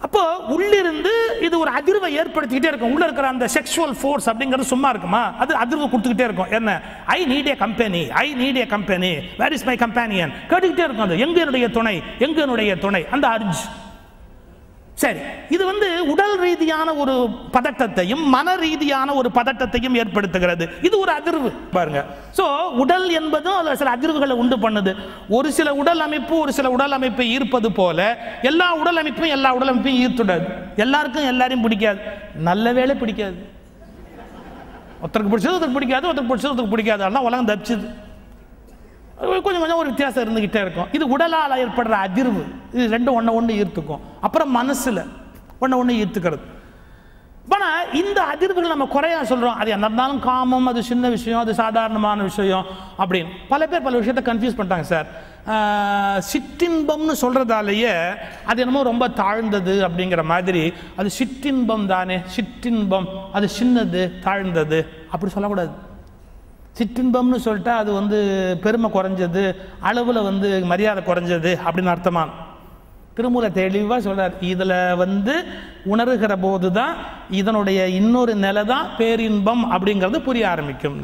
அப்போ உள்ளிருந்து இது ஒரு அதிர்வை ஏற்படுத்திக்கிட்டே இருக்கும். உள்ள இருக்கிற அந்த செக்ஷுவல் ஃபோர்ஸ் அப்படிங்கிறது சும்மா இருக்குமா? அது அதிர்வு கொடுத்துக்கிட்டே இருக்கும். என்ன? I need a company, I need a company, where is my companion கேட்டுக்கிட்டே இருக்கும். அது எங்க என்னுடைய துணை, எங்க என்னுடைய துணை, அந்த அர்ஜ். சரி, இது உடல் ரீதியான ஒரு பதட்டத்தையும் மன ரீதியான ஒரு பதட்டத்தையும் ஏற்படுத்துகிறது. இது ஒரு அதிர்வு பாருங்க. சோ உடல் என்பதும் அதுல சில அதிர்வுகளை உண்டு பண்ணுது. ஒரு சில உடல் அமைப்பு ஒரு சில உடல் அமைப்பை ஈர்ப்பது போல எல்லா உடல் அமைப்பையும் ஈர்த்துடாது. எல்லாருக்கும் எல்லாரையும் பிடிக்காது. நல்ல வேளை பிடிக்காது. ஒருத்தருக்கு பிடிச்சது ஒருத்தருக்கு பிடிக்காது, ஒருத்தருக்கு பிடிச்சது ஒருத்தருக்கு பிடிக்காது. அதெல்லாம் உலகம் தப்பிச்சுது. கொஞ்சம் கொஞ்சம் ஒரு வித்தியாசம் இருந்துகிட்டே இருக்கும். இது உடலால் ஏற்படுற அதிர்வு. இது ரெண்டும் ஒன்று ஈர்த்துக்கும். அப்புறம் மனசுல ஒன்று ஈர்த்துக்கிறது. ஆனால் இந்த அதிர்வுகள் நம்ம குறையா சொல்றோம். அது என்ன இருந்தாலும் காமம், அது சின்ன விஷயம், அது சாதாரணமான விஷயம் அப்படின்னு பல பேர் பல விஷயத்தை கன்ஃபியூஸ் பண்ணிட்டாங்க சார். சிற்றின்பம்னு சொல்றதாலேயே அது என்னமோ ரொம்ப தாழ்ந்தது அப்படிங்கிற மாதிரி. அது சிற்றின்பம் தானே, சிற்றின்பம் அது சின்னது தாழ்ந்தது அப்படி சொல்லக்கூடாது. சிற்றின்பம்னு சொல்லிட்டா அது பெருமை குறைஞ்சது, அளவில் மரியாதை குறைஞ்சது அப்படின்னு அர்த்தமான. திருமூல தெளிவாக சொல்றார். இதில் உணர்கிற போது தான் இதனுடைய இன்னொரு நிலை தான் பேரின்பம் அப்படிங்கிறது புரிய ஆரம்பிக்கும்.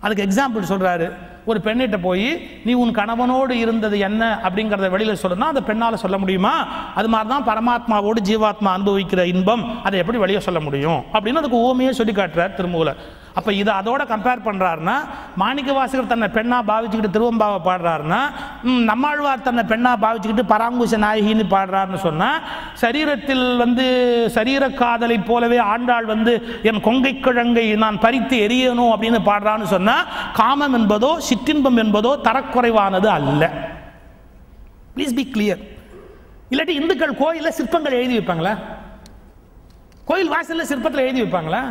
அதுக்கு எக்ஸாம்பிள் சொல்றாரு. ஒரு பெண்ணிட்ட போய் நீ உன் கணவனோடு இருந்தது என்ன அப்படிங்கிறத வெளியில் சொல்லணும்னா அந்த பெண்ணால் சொல்ல முடியுமா? அது மாதிரி தான் பரமாத்மாவோடு ஜீவாத்மா அனுபவிக்கிற இன்பம் அதை எப்படி வெளியே சொல்ல முடியும் அப்படின்னு அதுக்கு ஓமையே சொல்லி காட்டுறார் திருமூலர். அப்போ இதை அதோட கம்பேர் பண்ணுறாருன்னா, மாணிக்க வாசகர் தன்னை பெண்ணாக பாவிச்சுக்கிட்டு திருவம்பாவை பாடுறாருன்னா, நம்மாழ்வார் தன்னை பெண்ணாக பாவிச்சுக்கிட்டு பராங்குச நாயகின்னு பாடுறாருன்னு சொன்னால், சரீரத்தில் சரீர காதலை போலவே ஆண்டாள் என் கொங்கை கிழங்கை நான் பறித்து எரியணும் அப்படின்னு பாடுறான்னு சொன்னால், காமம் என்பதோ சிற்றின்பம் என்பதோ தரக்குறைவானது அல்ல. Please be clear. இல்லாட்டி இந்துக்கள் கோயிலில் சிற்பங்கள் எழுதி வைப்பாங்களா? கோயில் வாசலில் சிற்பத்தில் எழுதி வைப்பாங்களா?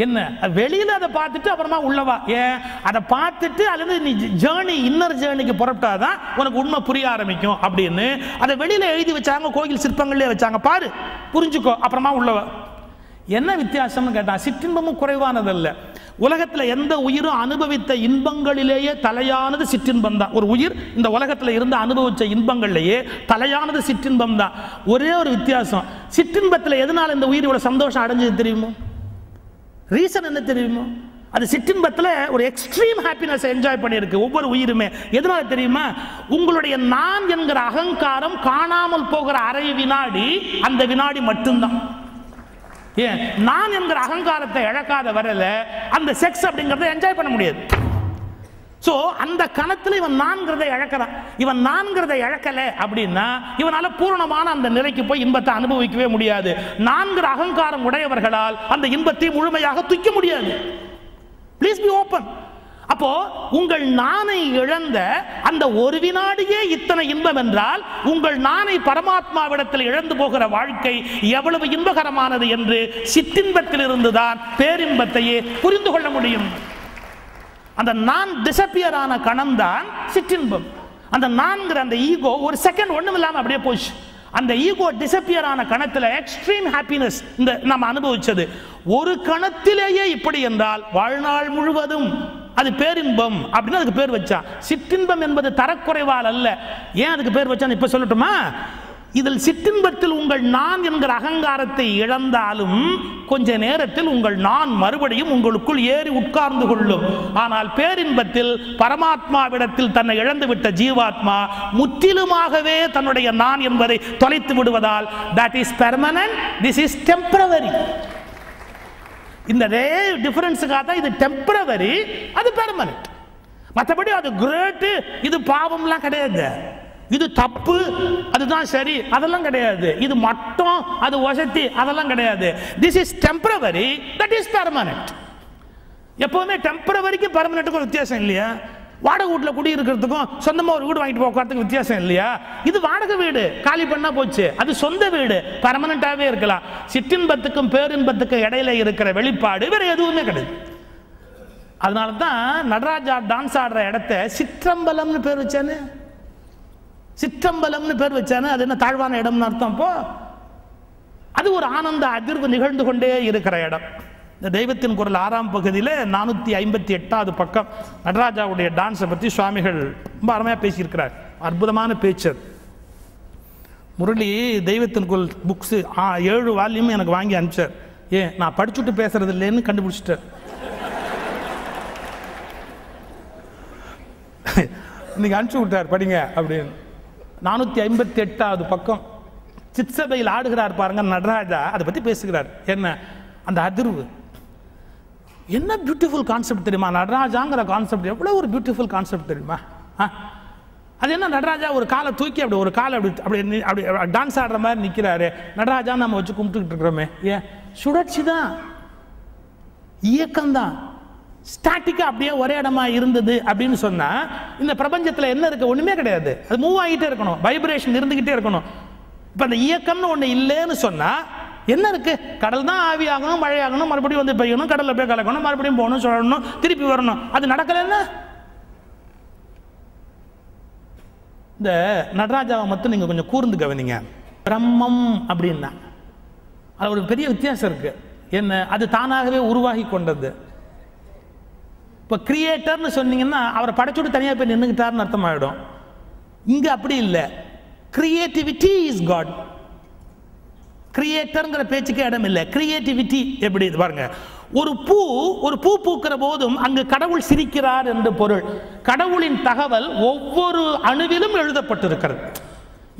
என்ன வெளியில அதை பார்த்துட்டு அப்புறமா உள்ளவா? ஏன் அதை பார்த்துட்டு அல்லது நீ ஜேர்னி இன்னர் ஜேர்னிக்கு புறப்பட்டாதான் உனக்கு உண்மை புரிய ஆரம்பிக்கும் அப்படின்னு அதை வெளியில எழுதி வச்சாங்க. கோயில் சிற்பங்களே வச்சாங்க, பாரு புரிஞ்சுக்கோ, அப்புறமா உள்ளவா. என்ன வித்தியாசம்னு கேட்டா, சிற்றின்பமும் குறைவானதல்ல. உலகத்தில் எந்த உயிரும் அனுபவித்த இன்பங்களிலேயே தலையானது சிற்றின்பம் தான். ஒரு உயிர் இந்த உலகத்தில் இருந்து அனுபவிச்ச இன்பங்கள்லேயே தலையானது சிற்றின்பம் தான். ஒரே ஒரு வித்தியாசம், சிற்றின்பத்தில் எதனால இந்த உயிர் இவ்வளவு சந்தோஷம் அடைஞ்சது தெரியுமோ? ரீசன் என்ன தெரியுமோ? அது சிற்றின்பத்தில் ஒரு எக்ஸ்ட்ரீம் ஹாப்பினஸ் என்ஜாய் பண்ணியிருக்கு ஒவ்வொரு உயிருமே. எதனால தெரியுமா? உங்களுடைய நான் என்கிற அகங்காரம் காணாமல் போகிற அரை வினாடி, அந்த வினாடி மட்டும்தான். ஏன் நான் என்கிற அகங்காரத்தை இழக்காத வரல அந்த செக்ஸ் அப்படிங்கிறத என்ஜாய் பண்ண முடியாது. சோ அந்த கணத்துல இவன் நான்கிறதை இழக்கிறான். இவன் நான்கிறதை இழக்கல அப்படின்னா இவனால பூரணமான அந்த நிலைக்கு போய் இன்பத்தை அனுபவிக்கவே முடியாது. நான்கிற அகங்காரம் உடையவர்களால் அந்த இன்பத்தை முழுமையாக தூக்க முடியாது. Please be open. அப்போ உங்கள் நானை இழந்த அந்த ஒரு வினாடியே இத்தனை இன்பம் என்றால், உங்கள் நானை பரமாத்மாவிடத்தில் இழந்து போகிற வாழ்க்கை எவ்வளவு இன்பகரமானது என்று சிற்றின்பத்தில் இருந்துதான் பேரின்பத்தையே புரிந்து கொள்ள முடியும். அந்த நான் டிசப்பியர் ஆன கணம் தான் சிற்றின்பம். அந்த நான்கிற அந்த ஈகோ ஒரு செகண்ட் ஒண்ணும் இல்லாம அப்படியே போச்சு. அந்த ஈகோ டிசப்பியர் ஆன கணத்துல எக்ஸ்ட்ரீம் ஹாப்பினஸ் இந்த நம்ம அனுபவிச்சது. ஒரு கணத்திலேயே இப்படி என்றால் வாழ்நாள் முழுவதும் அது பேரின்பம் அப்படின்னு அதுக்கு பேர் வச்சான். சிற்றின்பம் என்பது தரக்குறைவால் அல்ல. ஏன் அதுக்கு பேர் வச்சான்னு இப்ப சொல்லட்டுமா? இதில் சிற்றின்பத்தில் உங்கள் நான் என்கிற அகங்காரத்தை இழந்தாலும் கொஞ்ச நேரத்தில் உங்கள் நான் மறுபடியும் உங்களுக்குள் ஏறி உட்கார்ந்து கொள்ளும். ஆனால் பேரின்பத்தில் பரமாத்மாவிடத்தில் தன்னை இழந்துவிட்ட ஜீவாத்மா முற்றிலுமாகவே தன்னுடைய நான் என்பதை தொலைத்து விடுவதால் that is permanent, this is temporary. இந்த டிஃபரன்ஸுக்காக தான் இது டெம்பரவரி, அது பெர்மனன்ட். மற்றபடி அது கிரேட், இது பாவம்லாம் கிடையாது. இது தப்பு, அதுதான் சரி, அதெல்லாம் கிடையாது. இது மட்டும், அது வசதி, அதெல்லாம் கிடையாது. This is temporary, that is permanent. எப்பவுமே டெம்பரவரிக்கு பெர்மனன்ட்டுக்கும் ஒரு வித்தியாசம் இல்லையா? வாடகை வீட்டில் குடி இருக்கிறதுக்கும் சொந்தமாக ஒரு வீடு வாங்கிட்டு போகிறதுக்கு வித்தியாசம் இல்லையா? இது வாடகை வீடு, காலி பண்ணா போச்சு. அது சொந்த வீடு, பெர்மனண்டாகவே இருக்கலாம். சிற்றின்பத்துக்கும் பேரின்பத்துக்கும் இடையில இருக்கிற வெளிப்பாடு வேற எதுவுமே கிடையாது. அதனால தான் நடராஜா டான்ஸ் ஆடுற இடத்த சிற்றம்பலம்னு பேர் வச்சானே. சிற்றம்பலம்னு பேர் வச்சானே, அது என்ன தாழ்வான இடம்னு அர்த்தம்? அப்போ அது ஒரு ஆனந்த அதிர்வு நிகழ்ந்து கொண்டே இருக்கிற இடம். இந்த தெய்வத்தின் குரல் 6ஆம் பகுதியில் 458வது பக்கம் நடராஜாவுடைய டான்ஸை பற்றி சுவாமிகள் ரொம்ப அருமையாக பேசியிருக்கிறார். அற்புதமான பேச்சு. முரளி தெய்வத்தின்குள் புக்ஸு 7 வால்யூம் எனக்கு வாங்கி அனுப்பிச்சார். நான் படிச்சுட்டு பேசுறது இல்லைன்னு கண்டுபிடிச்சிட்டேன். இன்னைக்கு அனுப்பிச்சு விட்டார் படிங்க அப்படின்னு. 458வது பக்கம் சிற்சபையில் ஆடுகிறார் பாருங்க நடராஜா, அதை பற்றி பேசுகிறார். என்ன அந்த அதிர்வு, என்ன பியூட்டிஃபுல் கான்செப்ட் தெரியுமா? நடராஜாங்கிற கான்செப்ட் எவ்வளோ ஒரு பியூட்டிஃபுல் கான்செப்ட் தெரியுமா? அது என்ன, நடராஜா ஒரு காலை தூக்கி அப்படி ஒரு காலை அப்படி டான்ஸ் ஆடுற மாதிரி நிற்கிறாரு. நடராஜா நம்ம வச்சு கும்பிட்டுக்கிட்டு இருக்கிறோமே, சுழற்சி தான், இயக்கம்தான், ஸ்டாட்டிக்கா அப்படியே ஒரே இடமா இருந்தது அப்படின்னு சொன்னா இந்த பிரபஞ்சத்தில் என்ன இருக்கு? ஒண்ணுமே கிடையாது. அது மூவ் ஆகிட்டே இருக்கணும், வைப்ரேஷன் இருந்துகிட்டே இருக்கணும். இப்ப அந்த இயக்கம்னு ஒண்ணு இல்லைன்னு சொன்னா என்ன இருக்கு? கடல் தான் ஆவி ஆகணும், மழை ஆகணும், மறுபடியும் வந்து பெய்யணும், கடல்ல போய் கலக்கணும், மறுபடியும் போகணும், சொல்லணும், திருப்பி வரணும். அது நடக்கலன்னா இந்த நடராஜாவை மட்டும் நீங்க கொஞ்சம் கூர்ந்து கவனிங்க. பிரம்மம் அப்படின்னா அது ஒரு பெரிய வித்தியாசம் இருக்கு. என்ன, அது தானாகவே உருவாகி கொண்டது. இப்போ கிரியேட்டர்னு சொன்னீங்கன்னா அவரை படைச்சுட்டு தனியாக போய் நின்றுக்கிட்டாருன்னு அர்த்தமாயிடும். இங்கே அப்படி இல்லை. Creativity is God. கிரியேட்டர்ங்கிற பேச்சுக்கே இடம் இல்லை. கிரியேட்டிவிட்டி எப்படி பாருங்க, ஒரு பூ பூக்கிற போதும் அங்கு கடவுள் சிரிக்கிறார் என்று பொருள். கடவுளின் தகவல் ஒவ்வொரு அணுவிலும் எழுதப்பட்டிருக்கிறது.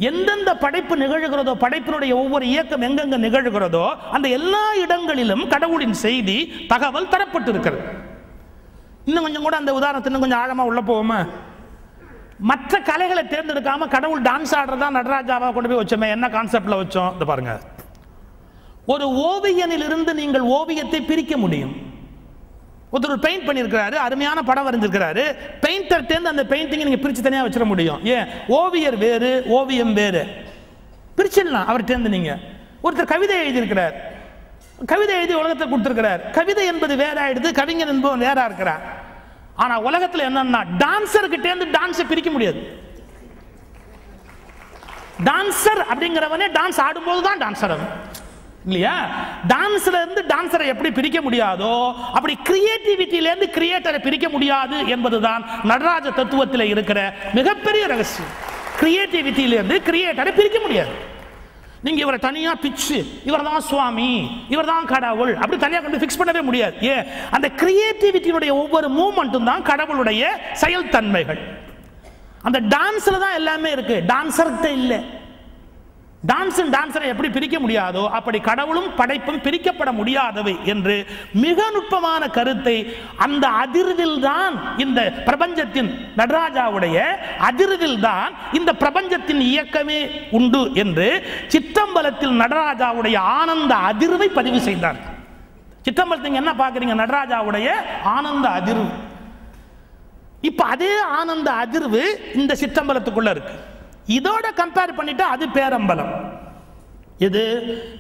எந்தெந்த படைப்பு நிகழ்கிறதோ, படைப்பினுடைய ஒவ்வொரு இயக்கம் எங்கெங்க நிகழ்கிறதோ அந்த எல்லா இடங்களிலும் கடவுளின் செய்தி தகவல் தரப்பட்டிருக்கிறது. இன்னும் கொஞ்சம் கூட அந்த உதாரணத்தை இன்னும் கொஞ்சம் ஆழமா உள்ள போவோமா? மற்ற கலைகளை தேர்ந்தெடுக்காம கடவுள் டான்ஸ் ஆடுறதா நடராஜாவா கொண்டு போய் வச்சோமே, என்ன கான்செப்ட்ல வச்சோம்? இந்த பாருங்க, ஒரு ஓவியனில் இருந்து நீங்கள் ஓவியத்தை பிரிக்க முடியும். ஒருத்தர் பெயிண்ட் பண்ணியிருக்கிறாரு, அருமையான படம் வரைஞ்சிருக்கிறாரு, பெயிண்டர் தேர்ந்து அந்த பெயிண்டிங்கை நீங்க பிரிச்சு தனியாக வச்சிட முடியும். ஏன், ஓவியர் வேறு, ஓவியம் வேறு, பிரிச்சிடலாம் அவர் தேர்ந்து. நீங்க ஒருத்தர் கவிதை எழுதியிருக்கிறார், கவிதை எழுதி உலகத்தை கொடுத்திருக்கிறார், கவிதை என்பது வேற ஆயிடுது, கவிஞன் என்பவன் வேற இருக்கிறார். ஆனா உலகத்தில் என்னன்னா டான்சர்கிட்ட இருந்து டான்ஸை பிரிக்க முடியாது. டான்சர் அப்படிங்கிறவனே டான்ஸ் ஆடும்போது தான் டான்சர் அவன் இல்லையா? டான்ஸ்ல இருந்து டான்சரை எப்படி பிரிக்க முடியாதோ அப்படி கிரியேட்டிவிட்டியில இருந்து கிரியேட்டரை பிரிக்க முடியாது என்பதுதான் நடராஜ தத்துவத்தில் இருக்கிற மிகப்பெரிய ரகசியம். கிரியேட்டிவிட்டியில இருந்து கிரியேட்டரை பிரிக்க முடியாது. நீங்க இவரை தனியா பிச்சு இவர் தான் சுவாமி, இவர் தான் கடவுள் அப்படி தனியா கொண்டு பிக்ஸ் பண்ணவே முடியாது. ஏன், அந்த கிரியேட்டிவிட்டியுடைய ஒவ்வொரு மூவ்மெண்ட்டும் தான் கடவுளுடைய செயல்தன்மைகள். அந்த டான்ஸ்ல தான் எல்லாமே இருக்கு, டான்சர்கிட்ட இல்லை. டான்சரை எப்படி பிரிக்க முடியாதோ அப்படி கடவுளும் படைப்பும் பிரிக்கப்பட முடியாதவை என்று மிக நுட்பமான கருத்தை அந்த அதிர்வில் தான், இந்த பிரபஞ்சத்தின் நடராஜாவுடைய அதிர்வில் தான் இந்த பிரபஞ்சத்தின் இயக்கமே உண்டு என்று சிற்றம்பலத்தில் நடராஜாவுடைய ஆனந்த அதிர்வை பதிவு செய்தார். சிற்றம்பலத்தில் என்ன பார்க்குறீங்க? நடராஜாவுடைய ஆனந்த அதிர்வு. இப்ப அதே ஆனந்த அதிர்வு இந்த சிற்றம்பலத்துக்குள்ள இருக்கு. இதோட கம்பேர் பண்ணிட்டா அது பேரம்பலம்.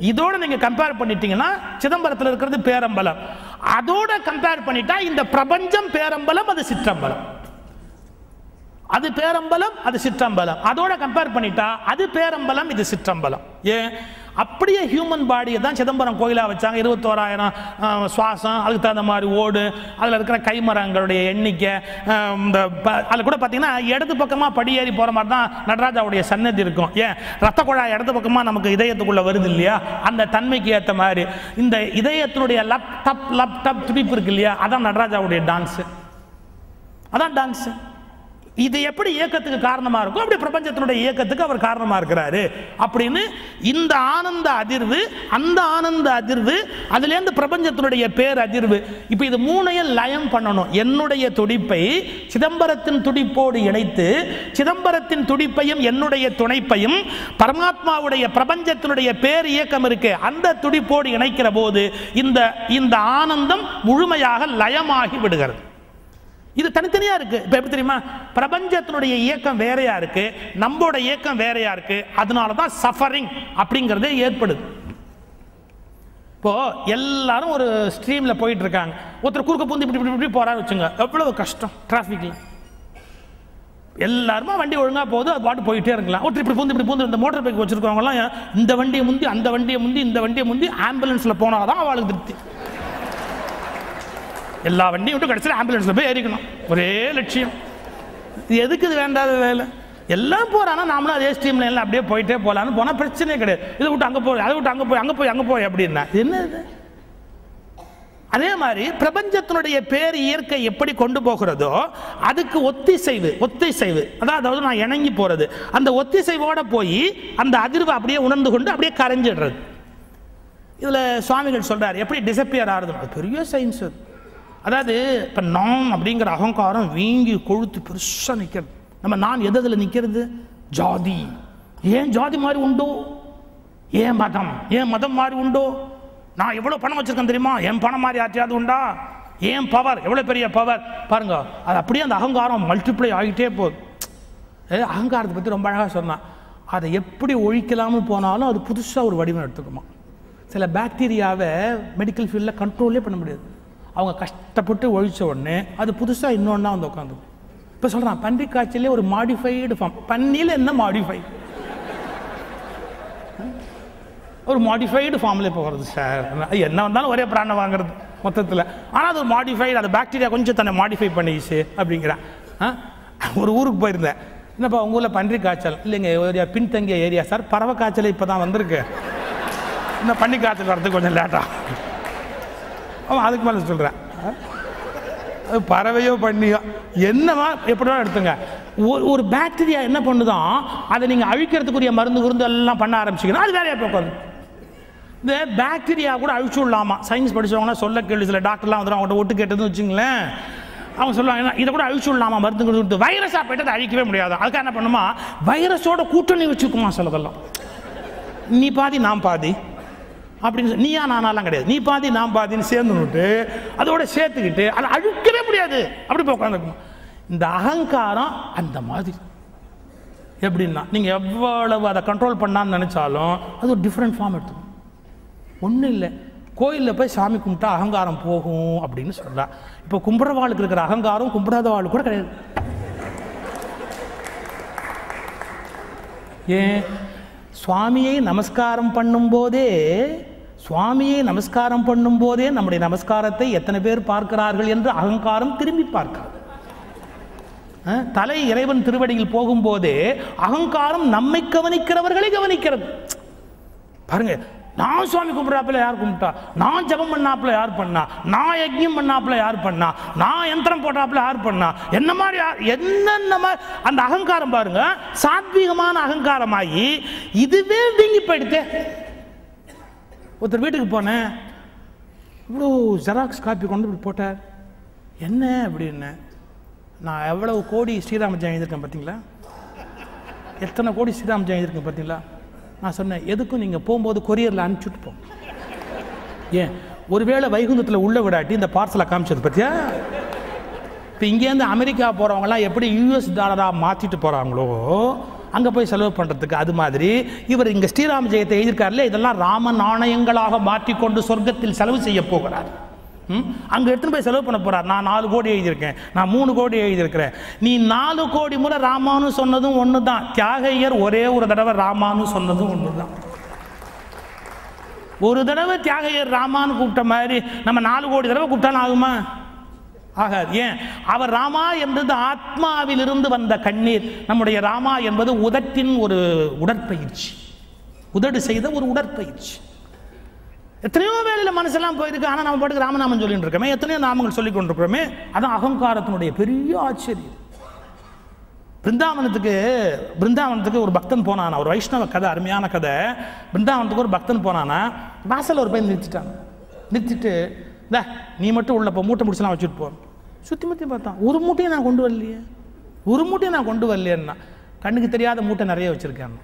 இதோட நீங்க கம்பேர் பண்ணிட்டீங்கன்னா சிதம்பரத்தில் இருக்கிறது பேரம்பலம். அதோட கம்பேர் பண்ணிட்டா இந்த பிரபஞ்சம் பேரம்பலம், அது சிற்றம்பலம். அது பேரம்பலம், அது சிற்றம்பலம். அதோட கம்பேர் பண்ணிட்டா அது பேரம்பலம், இது சிற்றம்பலம். ஏன், அப்படியே ஹியூமன் பாடியை தான் சிதம்பரம் கோயிலாக வச்சாங்க. 21,000 சுவாசம், அதுக்கு தகுந்த மாதிரி ஓடு, அதில் இருக்கிற கைமரங்களுடைய எண்ணிக்கை. இந்த அதில் கூட பார்த்தீங்கன்னா இடது பக்கமாக படியேறி போகிற மாதிரி தான் நடராஜாவுடைய சன்னதி இருக்கும். ஏன், ரத்த குழாய் இடது பக்கமாக நமக்கு இதயத்துக்குள்ளே வருது இல்லையா, அந்த தன்மைக்கு ஏற்ற மாதிரி இந்த இதயத்தினுடைய லப் டப் துடிப்பு இருக்கு இல்லையா, அதான் நடராஜாவுடைய டான்ஸு, அதான் டான்ஸு. இது எப்படி இயக்கத்துக்கு காரணமா இருக்கும், அப்படி பிரபஞ்சத்தினுடைய இயக்கத்துக்கு அவர் காரணமா இருக்கிறாரு அப்படின்னு இந்த ஆனந்த அதிர்வு, அந்த ஆனந்த அதிர்வு, அதுல இருந்து பிரபஞ்சத்தினுடைய பேர் அதிர்வு. இப்ப இது மூணையும் லயம் பண்ணணும். என்னுடைய துடிப்பை சிதம்பரத்தின் துடிப்போடு இணைத்து, சிதம்பரத்தின் துடிப்பையும் என்னுடைய துணைப்பையும் பரமாத்மாவுடைய பிரபஞ்சத்தினுடைய பேர் இயக்கம் இருக்கு அந்த துடிப்போடு இணைக்கிற போது இந்த ஆனந்தம் முழுமையாக லயமாகி விடுகிறது. இது தனித்தனியா இருக்கு. இப்ப எப்படி தெரியுமா, பிரபஞ்சத்தினுடைய இயக்கம் வேறையா இருக்கு, நம்மளோட இயக்கம் வேறையா இருக்கு. அதனாலதான் சஃபரிங் அப்படிங்கறதே ஏற்படுது. இப்போ எல்லாரும் ஒரு ஸ்ட்ரீம்ல போயிட்டு இருக்காங்க, ஒருத்தர் குறுக்க பூந்து இப்படி போறாரு வச்சுங்க, எவ்வளவு கஷ்டம் டிராபிக்ல. எல்லாருமே வண்டி ஒழுங்கா போகுது, அது பாட்டு போயிட்டே இருக்கலாம். ஒருத்தர் இப்படி பூந்து இந்த மோட்டார் பைக் வச்சிருக்கவங்க எல்லாம் இந்த வண்டியை முந்தி அந்த வண்டியை முந்தி இந்த வண்டியை முந்தி ஆம்புலன்ஸ்ல போனாதான் அவளுக்கு திருப்தி. எல்லா வண்டியும் விட்டு கடைசியில் ஆம்புலன்ஸ்ல போய் ஏறிக்கணும், ஒரே லட்சியம். இது எதுக்கு இது வேண்டாத வேலை? எல்லாம் போறானா நாமளும் அதே ஸ்ட்ரீம்ல எல்லாம் அப்படியே போயிட்டே போகலான்னு போனால் பிரச்சனையே கிடையாது. இதை விட்டு அங்கே போய், அதை விட்டு அங்கே போய் அப்படின்னா என்ன இது? அதே மாதிரி பிரபஞ்சத்தினுடைய பேர் இயற்கை எப்படி கொண்டு போகிறதோ அதுக்கு ஒத்திசைவு அதாவது நான் இணங்கி போறது, அந்த ஒத்திசைவோட போய் அந்த அதிர்வை அப்படியே உணர்ந்து கொண்டு அப்படியே கரைஞ்சிடுறது. இதுல சுவாமிகள் சொல்றாரு எப்படி டிசப்பியர் ஆகுது. பெரிய சயின்ஸ். அதாவது இப்ப நான் அப்படிங்கிற அகங்காரம் வீங்கி கொழுத்து பெருசா நிக்கிறது. நம்ம நான் எதில் நிக்கிறது? ஜாதி. ஏன் ஜாதி மாதிரி உண்டோ? ஏன் மதம் மாதிரி உண்டோ? நான் எவ்வளவு பணம் வச்சிருக்கேன் தெரியுமா? என் பணம் மாதிரி யார்ட்டையாவது உண்டா? ஏன் பவர், எவ்வளவு பெரிய பவர் பாருங்க. அது அப்படியே அந்த அகங்காரம் மல்டிப்ளை ஆகிட்டே போகுது. அகங்காரத்தை பற்றி ரொம்ப அழகாக சொன்னான். அதை எப்படி ஒழிக்கலாமல் போனாலும் அது புதுசாக ஒரு வடிவம் எடுத்துக்குமா. சில பாக்டீரியாவை மெடிக்கல் ஃபீல்டில் கண்ட்ரோலே பண்ண முடியாது. அவங்க கஷ்டப்பட்டு ஒழிச்ச உடனே அது புதுசாக இன்னொன்னா வந்து உட்காந்து. இப்போ சொல்கிறான் பன்றி காய்ச்சலே ஒரு மாடிஃபைடு ஃபார்ம். பன்னியில் என்ன மாடிஃபை? ஒரு மாடிஃபைடு ஃபார்மில் போகிறது சார். என்ன வந்தாலும் ஒரே பிராணம் வாங்குறது மொத்தத்தில். ஆனால் அது ஒரு மாடிஃபைடு, அது பாக்டீரியா கொஞ்சம் தன்னை மாடிஃபை பண்ணிச்சு அப்படிங்கிறான். ஒரு ஊருக்கு போயிருந்தேன். என்னப்பா உங்கள் ஊரில் பன்றி காய்ச்சல்? இல்லைங்க ஏரியா பின்தங்கிய ஏரியா சார். பறவை காய்ச்சல் இப்போ தான் வந்திருக்கு. இந்த பன்றி காய்ச்சல் வரதுக்கு கொஞ்சம் லேட்டாக. அவன் அதுக்கு மேலே சொல்கிறேன். அது பறவையோ பண்ணியோ என்னவா எப்படிதான் எடுத்துங்க. ஒரு பாக்டீரியா என்ன பண்ணுதான், அதை நீங்கள் அழிக்கிறதுக்குரிய மருந்து எல்லாம் பண்ண ஆரம்பிச்சிங்கன்னா அது வேலையாக போக்காது. இந்த பாக்டீரியா கூட அழிச்சு விடலாமா? சயின்ஸ் படிச்சவங்கன்னா சொல்ல கேள்வி. சில டாக்டர்லாம் வந்துடும் அவங்கள்ட்ட ஒட்டு கேட்டதுன்னு வச்சுங்களேன். அவங்க சொல்லுவாங்க இதை கூட அழிச்சு விடலாமா மருந்து கொடுத்து. வைரஸாக போய்ட்டு அதை அழிக்கவே முடியாது. அதுக்காக என்ன பண்ணுமா, வைரஸோட கூட்டணி வச்சுக்குமா சிலதெல்லாம். நீ பாதி நான் பாதி அப்படின்னு நீயா நானாலாம் கிடையாது. நீ பாதி நான் பாதின்னு சேர்ந்துட்டு அதோட சேர்த்துக்கிட்டு அதை அழிக்கவே முடியாது. அப்படி போய் உட்காந்துக்கணும். இந்த அகங்காரம் அந்த மாதிரி. எப்படின்னா நீங்கள் எவ்வளவு அதை கண்ட்ரோல் பண்ணான்னு நினச்சாலும் அது ஒரு டிஃப்ரெண்ட் ஃபார்ம் எடுத்துக்கணும். ஒன்றும் இல்லை, கோயிலில் போய் சாமி கும்பிட்டா அகங்காரம் போகும் அப்படின்னு சொல்கிறா. இப்போ கும்பிட்றவாளுக்கு இருக்கிற அகங்காரம் கும்பிடாத வாழ் கூட கிடையாது. ஏன்? சுவாமியை நமஸ்காரம் பண்ணும்போதே நம்முடைய நமஸ்காரத்தை எத்தனை பேர் பார்க்கிறார்கள் என்று அகங்காரம் திரும்பி பார்க்கிறது. தலை இறைவன் திருவடியில் போகும்போதே அகங்காரம் நம்மை கவனிக்கிறவர்களை கவனிக்கிறது. பாருங்க, நான் சுவாமி கும்பிட்றாப்புல யார் கும்பிட்டா, நான் ஜபம் பண்ணாப்புல யார் பண்ணா, நான் யஜ்ஞம் பண்ணாப்புல யார் பண்ணா, நான் யந்திரம் போட்டாப்புல யார் பண்ணா, என்ன மாதிரி என்னென்ன மாதிரி அந்த அகங்காரம் பாருங்க சாத்வீகமான அகங்காரமாகி இதுவே வீங்கி போயிடுது. ஒருத்தர் வீட்டுக்கு போனேன், இவ்வளோ ஜெராக்ஸ் காப்பி கொண்டு போய் போட்டார். என்ன அப்படின்னு, நான் எவ்வளவு கோடி ஸ்ரீராம ஜெயம் எழுதியிருக்கேன் பார்த்தீங்களா, எத்தனை கோடி ஸ்ரீராம ஜெயம் எழுதியிருக்கேன் பார்த்தீங்களா. நான் சொன்னேன் எதுக்கும் நீங்கள் போகும்போது கொரியரில் அனுப்பிச்சுட்டு போங்க. ஏன், ஒருவேளை வைகுந்தத்தில் உள்ள விடாட்டி இந்த பார்சலை காமிச்சது பற்றியா. இப்போ இங்கேருந்து அமெரிக்கா போகிறவங்களாம் எப்படி US டாலராக மாற்றிட்டு போகிறாங்களோ அங்கே போய் செலவு பண்ணுறதுக்கு, அது மாதிரி இவர் இங்கே ஸ்ரீராம ஜெயத்தை எழுதியிருக்காருல, இதெல்லாம் ராம நாணயங்களாக மாற்றிக்கொண்டு சொர்க்கத்தில் செலவு செய்ய போகிறார். அங்கே எடுத்துன்னு போய் செலவு பண்ண போகிறார். நான் 4 கோடி எழுதியிருக்கேன், நான் 3 கோடி எழுதியிருக்கிறேன். நீ 4 கோடி முறை ராமானு சொன்னதும் ஒன்று தான். தியாகையர் ஒரே ஒரு தடவை ராமானு சொன்னதும் ஒன்று தான். ஒரு தடவை தியாகையர் ராமானு கூப்பிட்ட மாதிரி நம்ம 4 கோடி தடவை கூப்பிட்டாலும் ஆகுமா? ஆகாது. ஏன்? அவர் ராமா என்பது ஆத்மாவிலிருந்து வந்த கண்ணீர். நம்முடைய ராமா என்பது உதட்டின் ஒரு உடற்பயிற்சி, உதடு செய்த ஒரு உடற்பயிற்சி. எத்தனையோ வேலையில் மனசெல்லாம் போயிருக்கு, ஆனால் நம்ம பாட்டுக்கு ராமநாமம் சொல்லிட்டு இருக்கோமே, எத்தனையோ நாமங்கள் சொல்லிக் கொண்டிருக்கிறோமே. அதான் அகங்காரத்தினுடைய பெரிய ஆச்சரியம். பிருந்தாவனத்துக்கு ஒரு பக்தன் போனானா, ஒரு வைஷ்ணவ கதை, அருமையான கதை. பிருந்தாவனத்துக்கு ஒரு பக்தன் போனானா, வாசல் ஒரு பையன் நிறுத்திட்டு நீ மட்டும் உள்ள போ, மூட்டை முடிச்சலாம் வச்சுட்டு போ. சுற்றி முற்றி பார்த்தான், ஒரு மூட்டையை நான் கொண்டு வரலையேன்னா. கண்ணுக்கு தெரியாத மூட்டை நிறைய வச்சிருக்கேன்.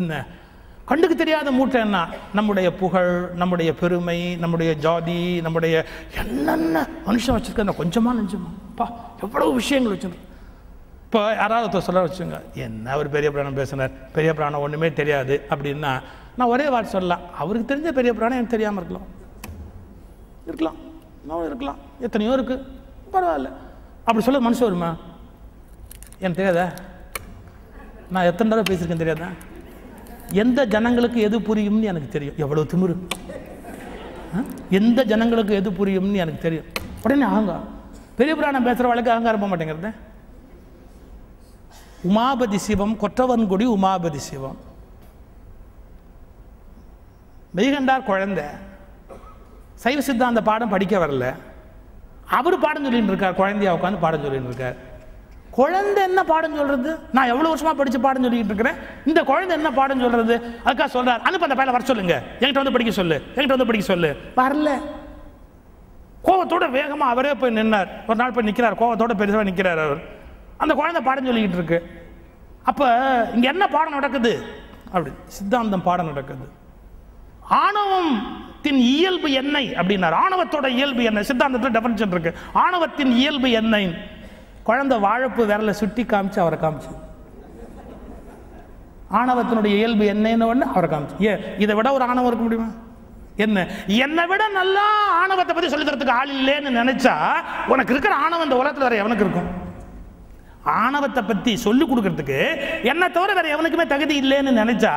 என்ன கண்ணுக்கு தெரியாத மூட்டை? என்ன? நம்முடைய புகழ், நம்முடைய பெருமை, நம்முடைய ஜாதி, நம்முடைய என்னென்ன மனுஷன் வச்சிருக்க கொஞ்சமா நெஞ்சமாப்பா எவ்வளவு விஷயங்கள் வச்சிருக்கேன். இப்போ யாராவது சொல்ல வச்சுங்க, என்ன அவர் பெரிய பிராணம் பேசினார், பெரிய பிராணம் ஒன்றுமே தெரியாது அப்படின்னா, நான் ஒரே வார்த்தை சொல்லலாம், அவருக்கு தெரிஞ்ச பெரிய பிராணம் எனக்கு தெரியாமல் இருக்கலாம், எத்தனையோ இருக்கு, பரவாயில்ல. அப்படி சொல்ல மனுஷன் வருமா? எனக்கு தெரியாதா? நான் எத்தனை தடவை பேசியிருக்கேன் தெரியாதா? எந்த ஜனங்களுக்கு எது புரியும்னு எனக்கு தெரியும். எவ்வளவு திமிரு! எந்த ஜனங்களுக்கு எது புரியும்னு எனக்கு தெரியும். உடனே அகங்காரம். பெரிய பிராணம் பேசுகிற வாழ்க்கை அகங்காரம் போக மாட்டேங்கிறது. உமாபதி சிவம், கொற்றவன்குடி உமாபதி சிவம். மெய்கண்டார் குழந்தை, சைவ சித்தாந்த பாடம் படிக்க வரல, அவர் பாடம் சொல்லிட்டு இருக்கார், குழந்தையா உட்காந்து பாடம் சொல்லிட்டு இருக்கார். குழந்தை என்ன பாடம் சொல்றது? நான் எவ்வளவு வருஷமா படிச்சு பாடம் சொல்லிட்டு இருக்கிறேன், இந்த குழந்தை என்ன பாடம் சொல்றது? அதுக்காக சொல்றாரு, அனுப்ப அந்த பையனை வர சொல்லுங்க, என்கிட்ட வந்து படிக்க சொல்லு, என்கிட்ட வந்து படிக்க சொல்லு. வரல. கோவத்தோட வேகமா அவரே போய் நின்னார். ஒரு நாள் போய் நிக்கிறார், கோவத்தோட பெருசா நிக்கிறார் அவர். அந்த குழந்தை பாடம் சொல்லிக்கிட்டு இருக்கு. அப்ப இங்க என்ன பாடம் நடக்குது? அப்படி சித்தாந்தம் பாடம் நடக்குது. ஆணவத்தின் இயல்பு என்ன அப்படின்னாரு. ஆணவத்தோட இயல்பு என்ன? சித்தாந்தத்தில் டெஃபினிஷன் இருக்கு. ஆணவத்தின் இயல்பு என்ன? குழந்தை வாழைப்பு விரல சுட்டி காமிச்சு அவரை காமிச்சு, ஆணவத்தினுடைய இயல்பு என்னன்னு அவரை காமிச்சு. இதை விட ஒரு ஆணவம் இருக்க முடியுமா? என்ன என்னை விட நல்லா ஆணவத்தை பத்தி சொல்லி தரத்துக்கு ஆள் இல்லைன்னு நினைச்சா உனக்கு இருக்கிற ஆணவம் இந்த உலகத்தில் வேற எவனுக்கு இருக்கும்? ஆணவத்தை பத்தி சொல்லி கொடுக்கறதுக்கு என்ன தவிர வேற எவனுக்குமே தகுதி இல்லைன்னு நினைச்சா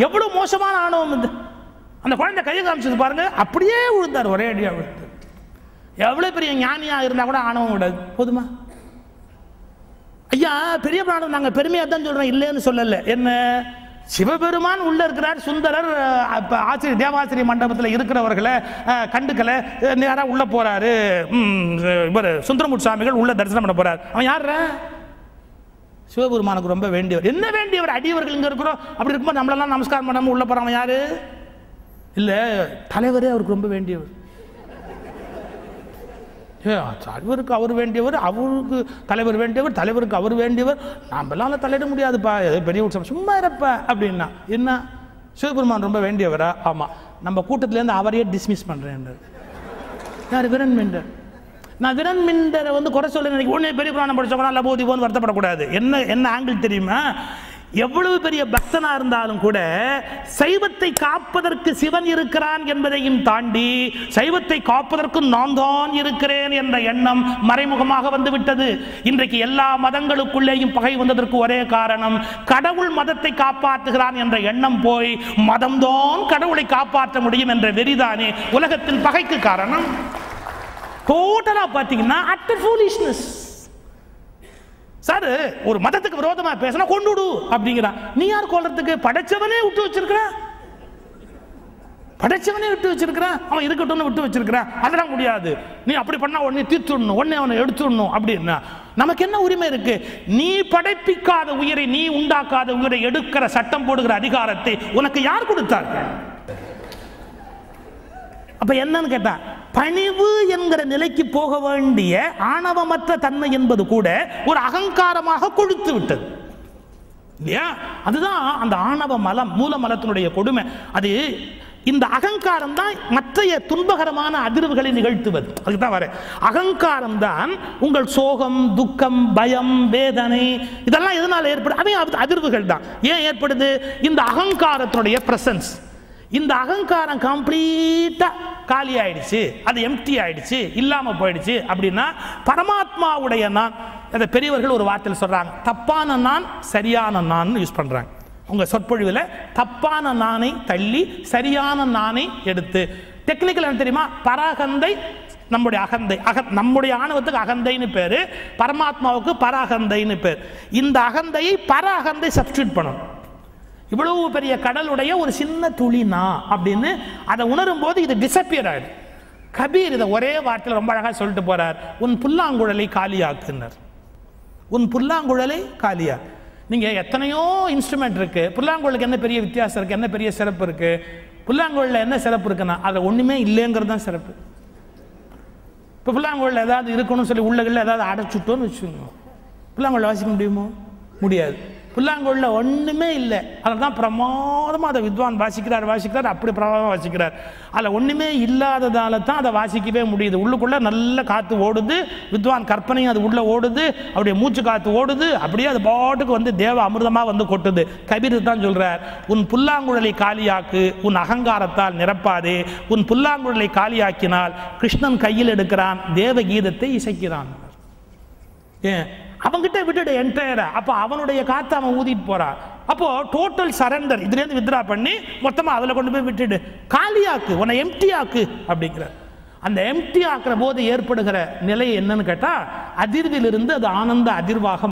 எவ்வளவு மோசமான ஆணவம் இது. அந்த குழந்தை கையை காமிச்சது பாருங்க, அப்படியே விழுந்தார், ஒரே அடியா விழுந்தார். எவ்வளவு பெரிய ஞானியா இருந்தா கூட ஆணவம் விடாது. போதுமா ஐயா? பெரிய பிராணம் நாங்க பெருமையா தான் சொல்றோம், இல்லைன்னு சொல்லல. என்ன, சிவபெருமான் உள்ள இருக்கிறார், சுந்தரர் ஆசிரியர் தேவாசிரிய மண்டபத்தில் இருக்கிறவர்களை கண்டுக்கல, நேரா உள்ள போறாரு. இவர் சுந்தரமுட் சாமிகள் உள்ள தரிசனம் பண்ண போறாரு. அவன் யார்? சிவபெருமானுக்கு ரொம்ப வேண்டியவர். என்ன வேண்டியவர்? அடியவர்கள் இங்க இருக்கிறோம். அப்படி இருக்கும்போது நம்மளெல்லாம் நமஸ்காரம் பண்ணாம உள்ள போறவன் யாரு? இல்ல, தலைவரே அவருக்கு ரொம்ப வேண்டியவர். தலைவருக்கு அவர் வேண்டியவர், அவருக்கு தலைவர் வேண்டியவர், தலைவருக்கு அவர் வேண்டியவர். நாமெல்லாம் தலையிட முடியாதுப்பா, பெரிய உற்சவம், சும்மா இருப்ப அப்படின்னா என்ன? சிவபெருமான் ரொம்ப வேண்டியவரா? ஆமா. நம்ம கூட்டத்திலேருந்து அவரையே டிஸ்மிஸ் பண்றேன். யார்? விரண்மிண்டர். நான் விரண்மிண்டரை வந்து குறை சொல்ல நினைக்க உடனே பெரிய புராணம் படிச்சவங்க லபோதி போன்னு வருத்தப்படக்கூடாது. என்ன என்ன ஆங்கிள் தெரியுமா? எவ்வளவு பெரிய பக்தனா இருந்தாலும் கூட சைவத்தை காப்பதற்கு சிவன் இருக்கிறான் என்பதையும் தாண்டி சைவத்தை காப்பதற்கு நான் தான் இருக்கிறேன் என்ற எண்ணம் மறைமுகமாக வந்து விட்டது. இன்றைக்கு எல்லா மதங்களுக்குள்ளேயும் பகை வந்ததற்கு ஒரே காரணம், கடவுள் மதத்தை காப்பாற்றுகிறான் என்ற எண்ணம் போய் மதம்தான் கடவுளை காப்பாற்ற முடியும் என்ற வெறிதானே உலகத்தின் பகைக்கு காரணம். டோட்டலா பாத்தீங்கன்னா அட்டர் ஃபூலிஷ்னஸ். சார், ஒரு மதத்துக்கு விரோதமா பேசினா கொண்டுடு அப்படிங்கிறான். நீ யார் கொல்றதுக்கு? படைச்சவனே விட்டு வச்சிருக்கிறான், படைச்சவனே விட்டு வச்சிருக்கிறான். அவன் இருக்கட்டும் விட்டு வச்சிருக்கிறான். அதெல்லாம் முடியாது, நீ அப்படி பண்ணா உடனே தீர்த்துடணும், உடனே அவனை எடுத்துடணும் அப்படின்னா நமக்கு என்ன உரிமை இருக்கு? நீ படைப்பிக்காத உயிரை, நீ உண்டாக்காத உயிரை எடுக்கிற சட்டம் போடுகிற அதிகாரத்தை உனக்கு யார் கொடுத்தார்கள்? அப்ப என்னன்னு கேட்டா, பணிவு என்கிற நிலைக்கு போக வேண்டிய ஆணவமற்ற தன்மை என்பது கூட ஒரு அகங்காரமாக கொழுத்து விட்டது இல்லையா? அதுதான் அந்த ஆணவ மலம், மூல மலத்தினுடைய கொடுமை. அது இந்த அகங்காரம் தான் மற்றைய துன்பகரமான அதிர்வுகளை நிகழ்த்துவது. அதுதான் வர அகங்காரம் தான் உங்கள் சோகம், துக்கம், பயம், வேதனை இதெல்லாம் எதனால ஏற்படுது? அதிர்வுகள் தான். ஏன் ஏற்படுது? இந்த அகங்காரத்தினுடைய பிரசன்ஸ். இந்த அகங்காரம் கம்ப்ளீட்டா காலி ஆயிடுச்சு, அது எம்டி ஆயிடுச்சு, இல்லாம போயிடுச்சு அப்படின்னா பரமாத்மாவுடைய நான், அதை பெரியவர்கள் ஒரு வார்த்தையில் சொல்றாங்க, தப்பான நான் சரியான நான் யூஸ் பண்றாங்க. உங்க சொற்பொழிவில் தப்பான நானை தள்ளி சரியான நானை எடுத்து, டெக்னிக்கல் என்ன தெரியுமா? பராகந்தை, நம்முடைய அகந்தை, நம்முடைய ஆணவத்துக்கு அகந்தைன்னு பேரு, பரமாத்மாவுக்கு பராகந்தைன்னு பேர். இந்த அகந்தையை பர அகந்தை சப்ஸ்டியூட் பண்ணணும். இவ்வளவு பெரிய கடலுடைய ஒரு சின்ன துளினா அப்படின்னு அதை உணரும் போது இது டிசப்பியர் ஆயிடும். கபீர் இதை ஒரே வார்த்தையில் ரொம்ப அழகா சொல்லிட்டு போறார், உன் புல்லாங்குழலை காலியாக்குனர். உன் புல்லாங்குழலை காலியா. நீங்க எத்தனையோ இன்ஸ்ட்ருமெண்ட் இருக்கு, புல்லாங்குழலுக்கு என்ன பெரிய வித்தியாசம் இருக்கு, என்ன பெரிய சிறப்பு இருக்கு? புல்லாங்குழல என்ன சிறப்பு இருக்குன்னா அதுல ஒண்ணுமே இல்லைங்கிறது தான் சிறப்பு. இப்போ புல்லாங்குழல ஏதாவது இருக்கணும்னு சொல்லி உள்ளகளில் ஏதாவது அடைச்சுட்டோன்னு வச்சுக்கோங்க, புல்லாங்குழல வாசிக்க முடியுமோ? முடியாது. புல்லாங்குழல ஒண்ணுமே இல்லை, அதுதான் பிரமாதமாக அதை வித்வான் வாசிக்கிறார், அப்படி பிரமாதமாக வாசிக்கிறார். அதில் ஒண்ணுமே இல்லாததால தான் அதை வாசிக்கவே முடியுது. உள்ளுக்குள்ள நல்ல காத்து ஓடுது, வித்வான் கற்பனையும் அது உள்ள ஓடுது, அப்படியே மூச்சு காத்து ஓடுது, அப்படியே அது பாட்டுக்கு வந்து தேவ அமிர்தமாக வந்து கொட்டுது. கபீர் தான் சொல்றார், உன் புல்லாங்குழலை காலியாக்கு, உன் அகங்காரத்தால் நிரப்பாதே. உன் புல்லாங்குழலை காலியாக்கினால் கிருஷ்ணன் கையில் எடுக்கிறான், தேவ கீதத்தை இசைக்கிறான். ஏன் அவங்கிட்ட விட்டுட்டு என்டையரா, அப்போ அவனுடைய காற்று அவன் ஊதிட்டு போறான். அப்போ டோட்டல் சரண்டர், இதுல இருந்து வித்ரா பண்ணி மொத்தமா அதுல கொண்டு போய் விட்டுடு, காலியாக்கு, உன்னை எம்டி ஆக்கு அப்படிங்கிற. அந்த எம்டி ஆக்குற போது ஏற்படுகிற நிலை என்னன்னு கேட்டா, அதிர்விலிருந்து அது ஆனந்த அதிர்வாக